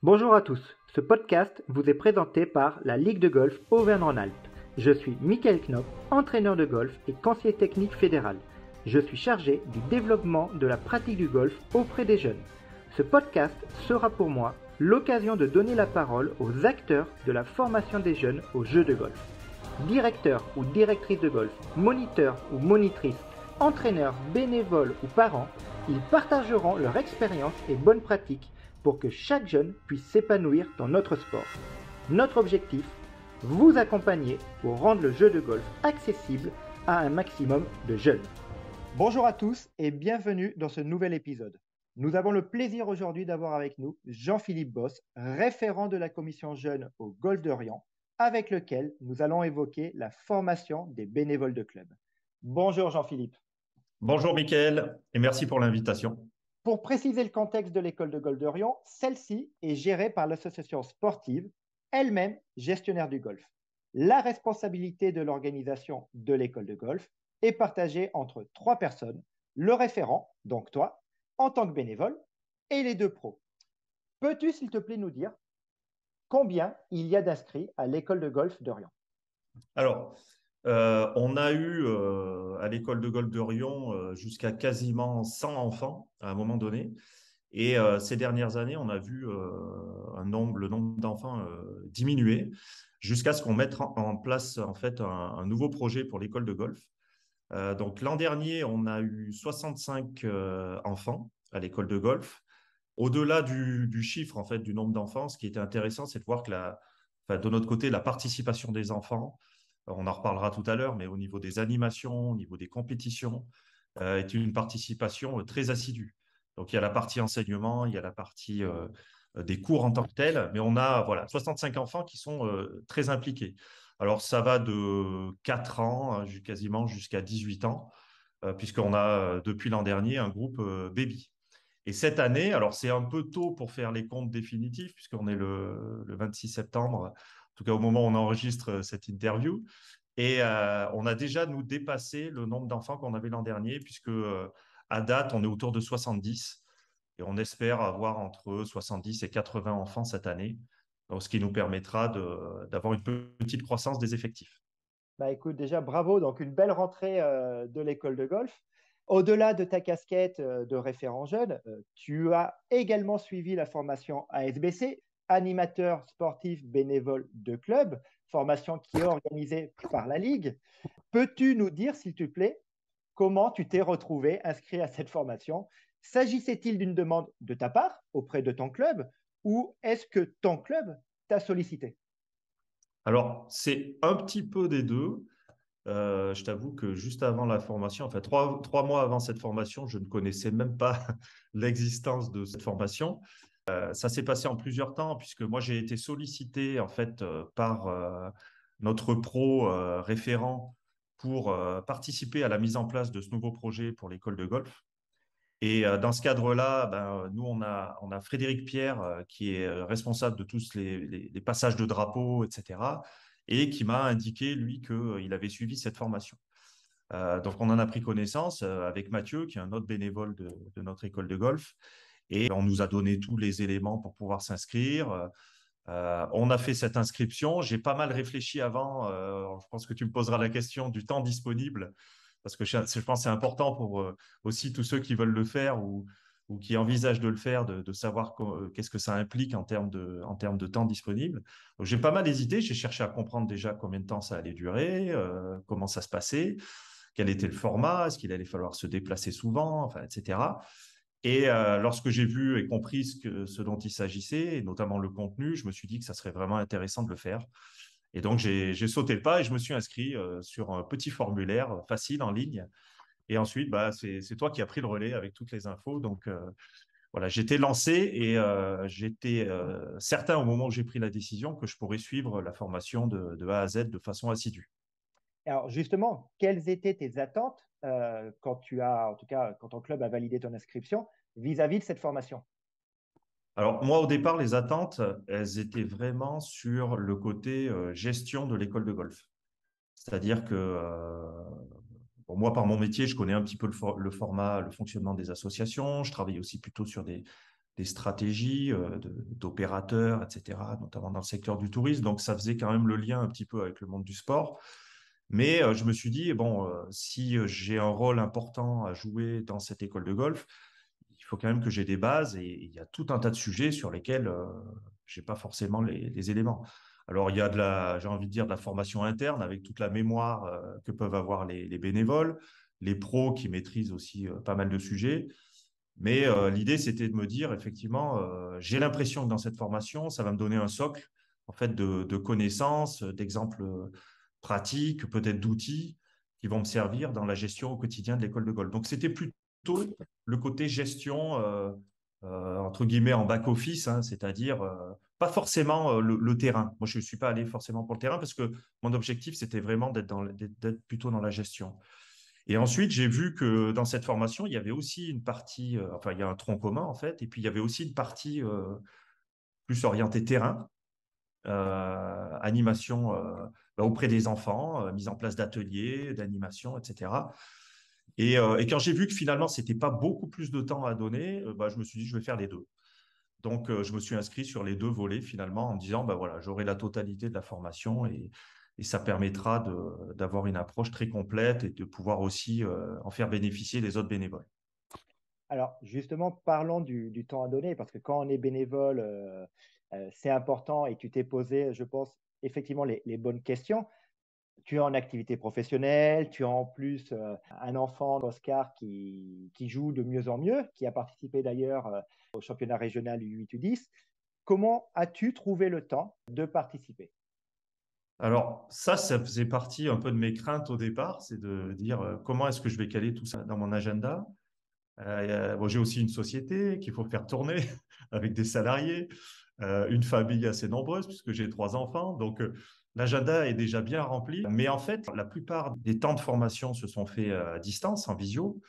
Bonjour à tous, ce podcast vous est présenté par la Ligue de golf Auvergne-Rhône-Alpes. Je suis Michael Knop, entraîneur de golf et conseiller technique fédéral. Je suis chargé du développement de la pratique du golf auprès des jeunes. Ce podcast sera pour moi l'occasion de donner la parole aux acteurs de la formation des jeunes au jeu de golf. Directeurs ou directrices de golf, moniteurs ou monitrices, entraîneurs, bénévoles ou parents, ils partageront leur expérience et bonnes pratiques pour que chaque jeune puisse s'épanouir dans notre sport. Notre objectif, vous accompagner pour rendre le jeu de golf accessible à un maximum de jeunes. Bonjour à tous et bienvenue dans ce nouvel épisode. Nous avons le plaisir aujourd'hui d'avoir avec nous Jean-Philippe Boss, référent de la commission jeune au Golf d'Orient, avec lequel nous allons évoquer la formation des bénévoles de club. Bonjour Jean-Philippe. Bonjour Mickaël et merci pour l'invitation. Pour préciser le contexte de l'école de golf d'Orient, celle-ci est gérée par l'association sportive, elle-même gestionnaire du golf. La responsabilité de l'organisation de l'école de golf est partagée entre 3 personnes, le référent, donc toi, en tant que bénévole, et les 2 pros. Peux-tu, s'il te plaît, nous dire combien il y a d'inscrits à l'école de golf d'Orient? Alors, on a eu à l'école de golf de Rion jusqu'à quasiment 100 enfants à un moment donné. Et ces dernières années, on a vu le nombre d'enfants diminuer jusqu'à ce qu'on mette en place en fait un nouveau projet pour l'école de golf. Donc l'an dernier, on a eu 65 enfants à l'école de golf. Au-delà du chiffre en fait du nombre d'enfants, ce qui était intéressant, c'est de voir que de notre côté, la participation des enfants, on en reparlera tout à l'heure, mais au niveau des animations, au niveau des compétitions, est une participation très assidue. Donc, il y a la partie enseignement, il y a la partie des cours en tant que tels, mais on a 65 enfants qui sont très impliqués. Alors, ça va de 4 ans quasiment jusqu'à 18 ans, puisqu'on a depuis l'an dernier un groupe baby. Et cette année, alors c'est un peu tôt pour faire les comptes définitifs, puisqu'on est le 26 septembre, en tout cas au moment où on enregistre cette interview. Et on a déjà, nous, dépassé le nombre d'enfants qu'on avait l'an dernier, puisque à date, on est autour de 70. Et on espère avoir entre 70 et 80 enfants cette année, donc ce qui nous permettra d'avoir une petite croissance des effectifs. Bah écoute, déjà bravo, donc une belle rentrée de l'école de golf. Au-delà de ta casquette de référent jeune, tu as également suivi la formation ASBC, animateur sportif bénévole de club, formation qui est organisée par la Ligue. Peux-tu nous dire, s'il te plaît, comment tu t'es retrouvé inscrit à cette formation? S'agissait-il d'une demande de ta part auprès de ton club ou est-ce que ton club t'a sollicité? Alors, c'est un petit peu des deux. Je t'avoue que juste avant la formation, enfin 3 mois avant cette formation, je ne connaissais même pas l'existence de cette formation. Ça s'est passé en plusieurs temps, puisque moi j'ai été sollicité en fait par notre pro référent pour participer à la mise en place de ce nouveau projet pour l'école de golf. Et dans ce cadre-là, nous, on a Frédéric Pierre qui est responsable de tous les passages de drapeaux, etc. Et qui m'a indiqué, lui, qu'il avait suivi cette formation. Donc, on en a pris connaissance avec Mathieu, qui est un autre bénévole de notre école de golf. Et on nous a donné tous les éléments pour pouvoir s'inscrire. On a fait cette inscription. J'ai pas mal réfléchi avant. Je pense que tu me poseras la question du temps disponible, parce que je pense que c'est important pour aussi tous ceux qui veulent le faire ou qui envisagent de le faire, de savoir qu'est-ce que ça implique en termes de temps disponible. Donc, j'ai pas mal hésité. J'ai cherché à comprendre déjà combien de temps ça allait durer, comment ça se passait, quel était le format, est-ce qu'il allait falloir se déplacer souvent, enfin, etc. Et lorsque j'ai vu et compris ce dont il s'agissait, et notamment le contenu, je me suis dit que ça serait vraiment intéressant de le faire. Et donc, j'ai sauté le pas et je me suis inscrit sur un petit formulaire facile en ligne. Et ensuite, c'est toi qui as pris le relais avec toutes les infos. Donc, voilà, j'étais lancé et j'étais certain au moment où j'ai pris la décision que je pourrais suivre la formation de A à Z de façon assidue. Alors justement, quelles étaient tes attentes quand tu as, en tout cas, quand ton club a validé ton inscription vis-à-vis de cette formation? Alors, moi, au départ, les attentes, elles étaient vraiment sur le côté gestion de l'école de golf. C'est-à-dire que bon, moi, par mon métier, je connais un petit peu le format, le fonctionnement des associations. Je travaille aussi plutôt sur des stratégies d'opérateurs, etc., notamment dans le secteur du tourisme. Donc, ça faisait quand même le lien un petit peu avec le monde du sport. Mais je me suis dit, bon, si j'ai un rôle important à jouer dans cette école de golf, il faut quand même que j'ai des bases et il y a tout un tas de sujets sur lesquels je n'ai pas forcément les éléments. Alors, il y a j'ai envie de dire, de la formation interne avec toute la mémoire que peuvent avoir les bénévoles, les pros qui maîtrisent aussi pas mal de sujets. Mais l'idée, c'était de me dire, effectivement, j'ai l'impression que dans cette formation, ça va me donner un socle en fait, de connaissances, d'exemples pratiques, peut-être d'outils qui vont me servir dans la gestion au quotidien de l'école de golf. Donc, c'était plutôt le côté gestion, entre guillemets, en back-office, hein, c'est-à-dire pas forcément le terrain. Moi, je ne suis pas allé forcément pour le terrain parce que mon objectif, c'était vraiment d'être plutôt dans la gestion. Et ensuite, j'ai vu que dans cette formation, il y avait aussi une partie, enfin, il y a un tronc commun en fait, et puis il y avait aussi une partie plus orientée terrain, animation auprès des enfants, mise en place d'ateliers, d'animation, etc. Et quand j'ai vu que finalement, c'était pas beaucoup plus de temps à donner, je me suis dit, je vais faire les deux. Donc, je me suis inscrit sur les deux volets finalement en me disant, voilà, j'aurai la totalité de la formation et ça permettra d'avoir une approche très complète et de pouvoir aussi en faire bénéficier les autres bénévoles. Alors, justement, parlons du temps à donner, parce que quand on est bénévole, c'est important et tu t'es posé, je pense, effectivement les bonnes questions. Tu es en activité professionnelle, tu as en plus un enfant, Oscar, qui joue de mieux en mieux, qui a participé d'ailleurs au championnat régional U8 U10. Comment as-tu trouvé le temps de participer? Alors, ça faisait partie un peu de mes craintes au départ, c'est de dire comment est-ce que je vais caler tout ça dans mon agenda. Bon, j'ai aussi une société qu'il faut faire tourner avec des salariés, une famille assez nombreuse puisque j'ai 3 enfants. Donc, l'agenda est déjà bien rempli. Mais en fait, la plupart des temps de formation se sont faits à distance, en visio,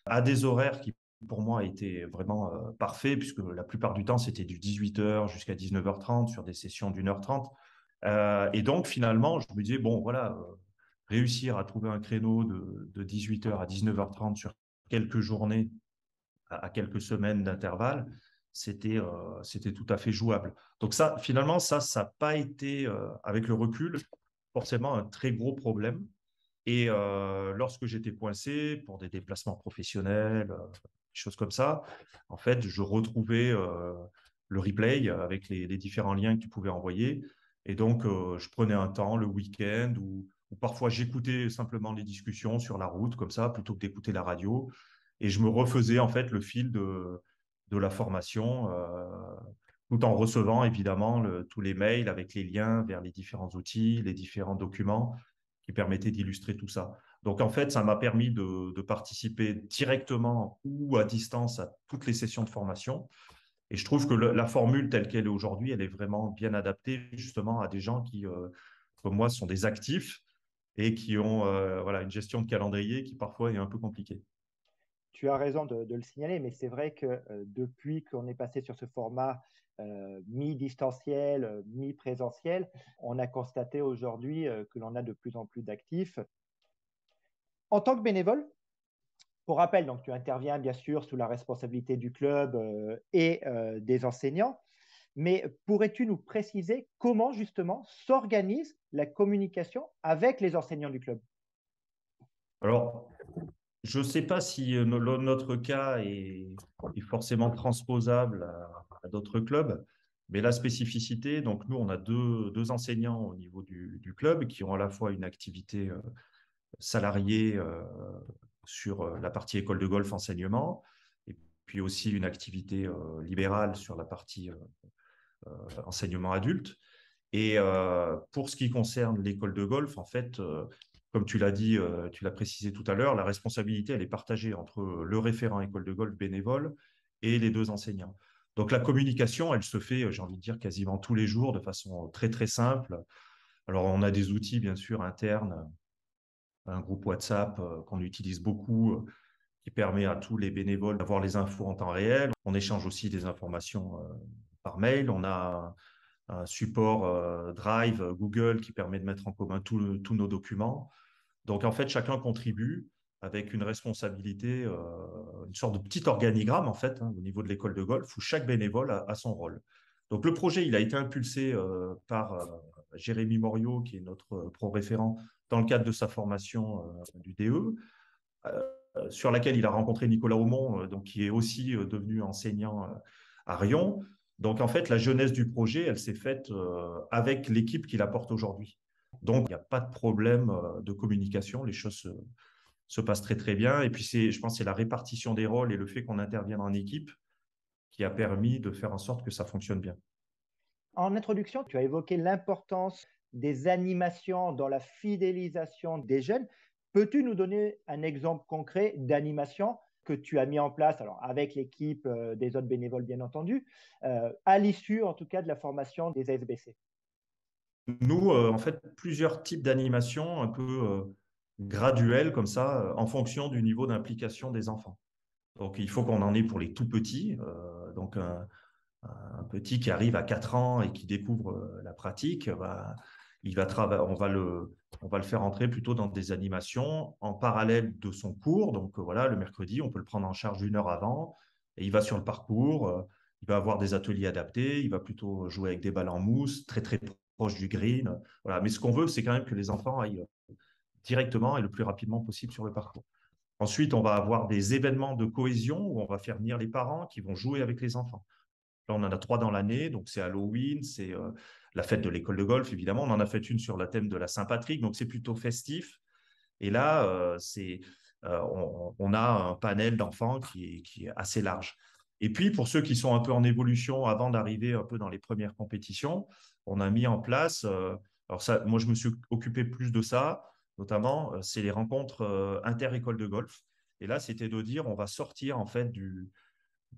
à des horaires qui, pour moi, étaient vraiment parfaits puisque la plupart du temps, c'était du 18h jusqu'à 19h30 sur des sessions d'1h30. Et donc, finalement, je me disais, bon, voilà, réussir à trouver un créneau de 18h à 19h30 sur quelques journées à quelques semaines d'intervalle, c'était tout à fait jouable. Donc ça, finalement, ça n'a pas été, avec le recul, forcément un très gros problème. Et lorsque j'étais coincé pour des déplacements professionnels, des choses comme ça, en fait, je retrouvais le replay avec les différents liens que tu pouvais envoyer. Et donc, je prenais un temps le week-end ou parfois j'écoutais simplement les discussions sur la route, comme ça, plutôt que d'écouter la radio. Et je me refaisais en fait le fil de la formation, tout en recevant évidemment tous les mails avec les liens vers les différents outils, les différents documents qui permettaient d'illustrer tout ça. Donc en fait, ça m'a permis de participer directement ou à distance à toutes les sessions de formation. Et je trouve que la formule telle qu'elle est aujourd'hui, elle est vraiment bien adaptée justement à des gens qui, comme moi, sont des actifs et qui ont voilà, une gestion de calendrier qui parfois est un peu compliquée. Tu as raison de le signaler, mais c'est vrai que depuis qu'on est passé sur ce format mi-distanciel, mi-présentiel, on a constaté aujourd'hui que l'on a de plus en plus d'actifs. En tant que bénévole, pour rappel, donc tu interviens bien sûr sous la responsabilité du club et des enseignants, mais pourrais-tu nous préciser comment justement s'organise la communication avec les enseignants du club? Alors, je ne sais pas si notre cas est forcément transposable à d'autres clubs, mais la spécificité, donc nous, on a deux enseignants au niveau du club qui ont à la fois une activité salariée sur la partie école de golf enseignement, et puis aussi une activité libérale sur la partie enseignement adulte. Et pour ce qui concerne l'école de golf, en fait, comme tu l'as dit, tu l'as précisé tout à l'heure, la responsabilité, elle est partagée entre le référent école de golf bénévole et les deux enseignants. Donc la communication, elle se fait, j'ai envie de dire, quasiment tous les jours de façon très, très simple. Alors on a des outils, bien sûr, internes, un groupe WhatsApp qu'on utilise beaucoup, qui permet à tous les bénévoles d'avoir les infos en temps réel. On échange aussi des informations par mail. On a un support Drive, Google qui permet de mettre en commun tous nos documents. Donc, en fait, chacun contribue avec une responsabilité, une sorte de petit organigramme en fait, au niveau de l'école de golf, où chaque bénévole a son rôle. Donc le projet, il a été impulsé par Jérémy Moriot, qui est notre pro-référent, dans le cadre de sa formation du DE, sur laquelle il a rencontré Nicolas Aumont, donc, qui est aussi devenu enseignant à Rion. Donc en fait, la jeunesse du projet, elle s'est faite avec l'équipe qu'il apporte aujourd'hui. Donc il n'y a pas de problème de communication, les choses se passent très très bien. Et puis je pense que c'est la répartition des rôles et le fait qu'on intervienne en équipe qui a permis de faire en sorte que ça fonctionne bien. En introduction, tu as évoqué l'importance des animations dans la fidélisation des jeunes. Peux-tu nous donner un exemple concret d'animation que tu as mis en place, alors avec l'équipe des autres bénévoles bien entendu, à l'issue en tout cas de la formation des ASBC? Nous, en fait, plusieurs types d'animations un peu graduelles comme ça, en fonction du niveau d'implication des enfants. Donc, il faut qu'on en ait pour les tout petits. Donc, un petit qui arrive à 4 ans et qui découvre la pratique, bah, on va le faire entrer plutôt dans des animations en parallèle de son cours. Donc, voilà, le mercredi, on peut le prendre en charge 1 heure avant et il va sur le parcours. Il va avoir des ateliers adaptés. Il va plutôt jouer avec des balles en mousse, très, très proche du green. Voilà. Mais ce qu'on veut, c'est quand même que les enfants aillent directement et le plus rapidement possible sur le parcours. Ensuite, on va avoir des événements de cohésion où on va faire venir les parents qui vont jouer avec les enfants. Là, on en a 3 dans l'année, donc c'est Halloween, c'est la fête de l'école de golf, évidemment. On en a fait une sur le thème de la Saint-Patrick, donc c'est plutôt festif. Et là, on a un panel d'enfants qui est assez large. Et puis, pour ceux qui sont un peu en évolution avant d'arriver un peu dans les premières compétitions, on a mis en place, alors ça, moi je me suis occupé plus de ça, notamment, c'est les rencontres inter-écoles de golf. Et là, c'était de dire, on va sortir en fait du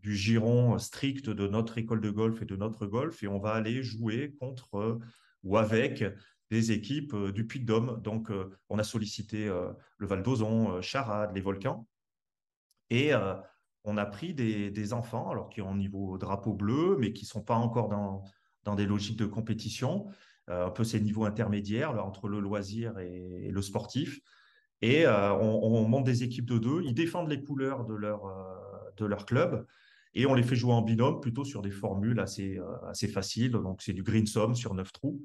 giron strict de notre école de golf et de notre golf et on va aller jouer contre ou avec des équipes du Puy-de-Dôme. Donc, on a sollicité le Val d'Ozon, Charade, les Volcans et on a pris des enfants, alors qui ont un niveau drapeau bleu, mais qui ne sont pas encore dans des logiques de compétition, un peu ces niveaux intermédiaires là, entre le loisir et le sportif. Et on monte des équipes de 2, ils défendent les couleurs de leur club et on les fait jouer en binôme plutôt sur des formules assez faciles. Donc, c'est du greensome sur 9 trous.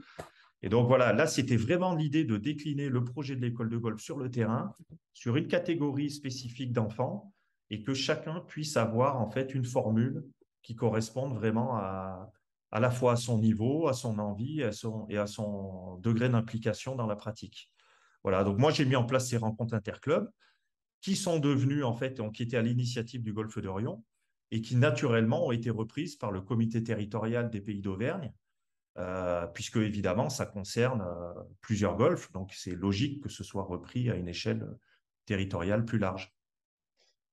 Et donc, voilà, là, c'était vraiment l'idée de décliner le projet de l'école de golf sur le terrain, sur une catégorie spécifique d'enfants et que chacun puisse avoir en fait une formule qui corresponde vraiment à la fois à son niveau, à son envie et à son degré d'implication dans la pratique. Voilà, donc moi, j'ai mis en place ces rencontres interclubs qui sont devenues, en fait, qui étaient à l'initiative du Golfe d'Orion et qui, naturellement, ont été reprises par le comité territorial des Pays d'Auvergne, puisque, évidemment, ça concerne plusieurs golfs. Donc, c'est logique que ce soit repris à une échelle territoriale plus large.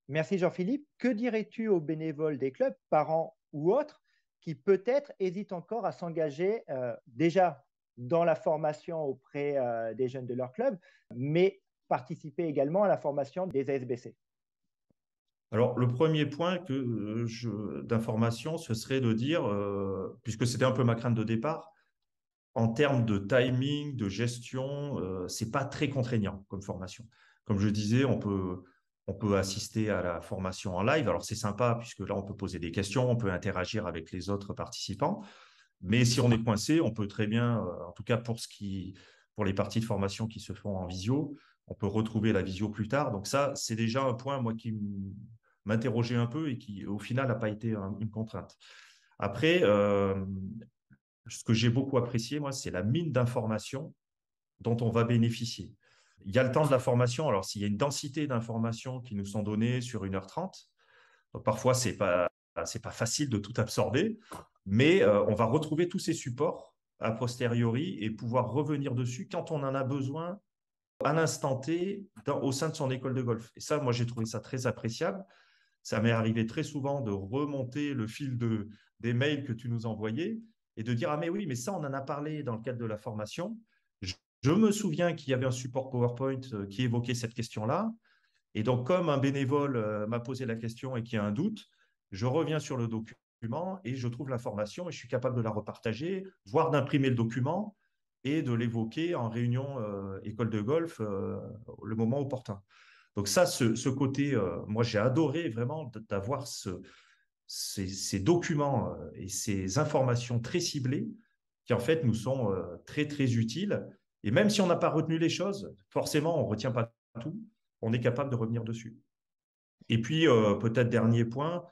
Merci Jean-Philippe. Que dirais-tu aux bénévoles des clubs, parents ou autres, qui peut-être hésitent encore à s'engager déjà dans la formation auprès des jeunes de leur club, mais participer également à la formation des ASBC? Alors, le premier point d'information, ce serait de dire, puisque c'était un peu ma crainte de départ, en termes de timing, de gestion, c'est pas très contraignant comme formation. Comme je disais, on peut assister à la formation en live. Alors, c'est sympa puisque là, on peut poser des questions, on peut interagir avec les autres participants. Mais si on est coincé, on peut très bien, en tout cas pour les parties de formation qui se font en visio, on peut retrouver la visio plus tard. Donc ça, c'est déjà un point, moi, qui m'interrogeait un peu et qui, au final, n'a pas été une contrainte. Après, ce que j'ai beaucoup apprécié, moi, c'est la mine d'informations dont on va bénéficier. Il y a le temps de la formation. Alors, s'il y a une densité d'informations qui nous sont données sur 1h30, donc parfois, c'est pas facile de tout absorber, mais on va retrouver tous ces supports a posteriori et pouvoir revenir dessus quand on en a besoin à l'instant T au sein de son école de golf. Et ça, moi, j'ai trouvé ça très appréciable. Ça m'est arrivé très souvent de remonter le fil des mails que tu nous envoyais et de dire, ah mais oui, mais ça, on en a parlé dans le cadre de la formation. Je me souviens qu'il y avait un support PowerPoint qui évoquait cette question-là. Et donc, comme un bénévole m'a posé la question et qu'il y a un doute, je reviens sur le document et je trouve l'information et je suis capable de la repartager, voire d'imprimer le document et de l'évoquer en réunion école de golf le moment opportun. Donc ça, ce côté, moi j'ai adoré vraiment d'avoir ces documents et ces informations très ciblées qui en fait nous sont très très utiles. Et même si on n'a pas retenu les choses, forcément on ne retient pas tout, on est capable de revenir dessus. Et puis peut-être dernier point,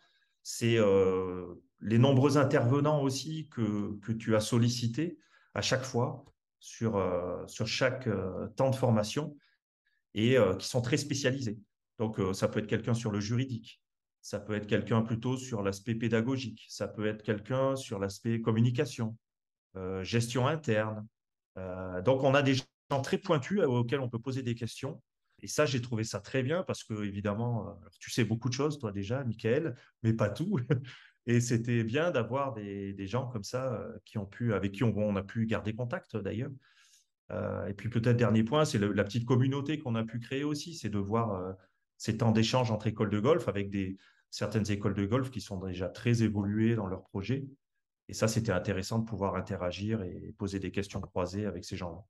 c'est les nombreux intervenants aussi que tu as sollicités à chaque fois sur chaque temps de formation et qui sont très spécialisés. Donc, ça peut être quelqu'un sur le juridique, ça peut être quelqu'un plutôt sur l'aspect pédagogique, ça peut être quelqu'un sur l'aspect communication, gestion interne. Donc, on a des gens très pointus auxquels on peut poser des questions. Et ça, j'ai trouvé ça très bien parce que, évidemment, tu sais beaucoup de choses, toi déjà, Michael, mais pas tout. Et c'était bien d'avoir des gens comme ça avec qui on a pu garder contact d'ailleurs. Et puis peut-être dernier point, c'est la petite communauté qu'on a pu créer aussi, c'est de voir ces temps d'échange entre écoles de golf avec certaines écoles de golf qui sont déjà très évoluées dans leurs projets. Et ça, c'était intéressant de pouvoir interagir et poser des questions croisées avec ces gens-là.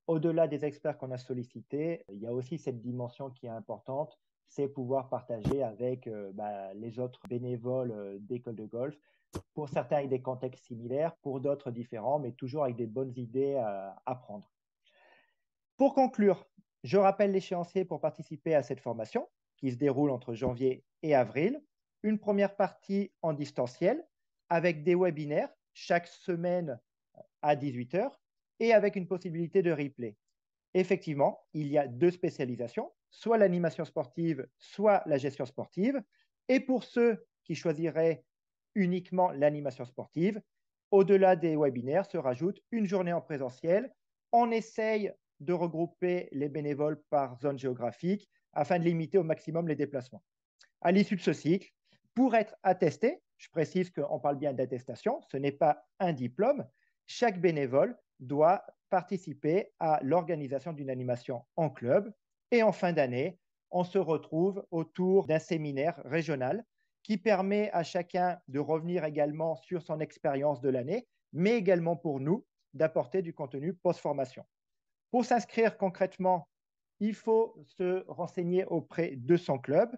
Au-delà des experts qu'on a sollicités, il y a aussi cette dimension qui est importante, c'est pouvoir partager avec les autres bénévoles d'écoles de golf, pour certains avec des contextes similaires, pour d'autres différents, mais toujours avec des bonnes idées à prendre. Pour conclure, je rappelle l'échéancier pour participer à cette formation qui se déroule entre janvier et avril. Une première partie en distanciel avec des webinaires chaque semaine à 18 h et avec une possibilité de replay. Effectivement, il y a 2 spécialisations, soit l'animation sportive, soit la gestion sportive. Et pour ceux qui choisiraient uniquement l'animation sportive, au-delà des webinaires se rajoute une journée en présentiel. On essaye de regrouper les bénévoles par zone géographique afin de limiter au maximum les déplacements. À l'issue de ce cycle, pour être attesté, je précise qu'on parle bien d'attestation, ce n'est pas un diplôme, chaque bénévole doit participer à l'organisation d'une animation en club. Et en fin d'année, on se retrouve autour d'un séminaire régional qui permet à chacun de revenir également sur son expérience de l'année, mais également pour nous d'apporter du contenu post-formation. Pour s'inscrire concrètement, il faut se renseigner auprès de son club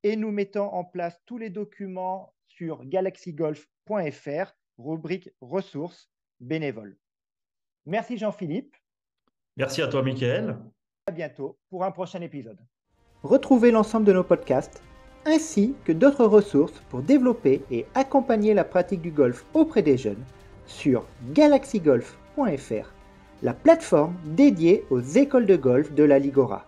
et nous mettons en place tous les documents sur galaxygolf.fr, rubrique ressources bénévoles. Merci Jean-Philippe. Merci à toi, Michael. À bientôt pour un prochain épisode. Retrouvez l'ensemble de nos podcasts ainsi que d'autres ressources pour développer et accompagner la pratique du golf auprès des jeunes sur galaxygolf.fr, la plateforme dédiée aux écoles de golf de la Ligora.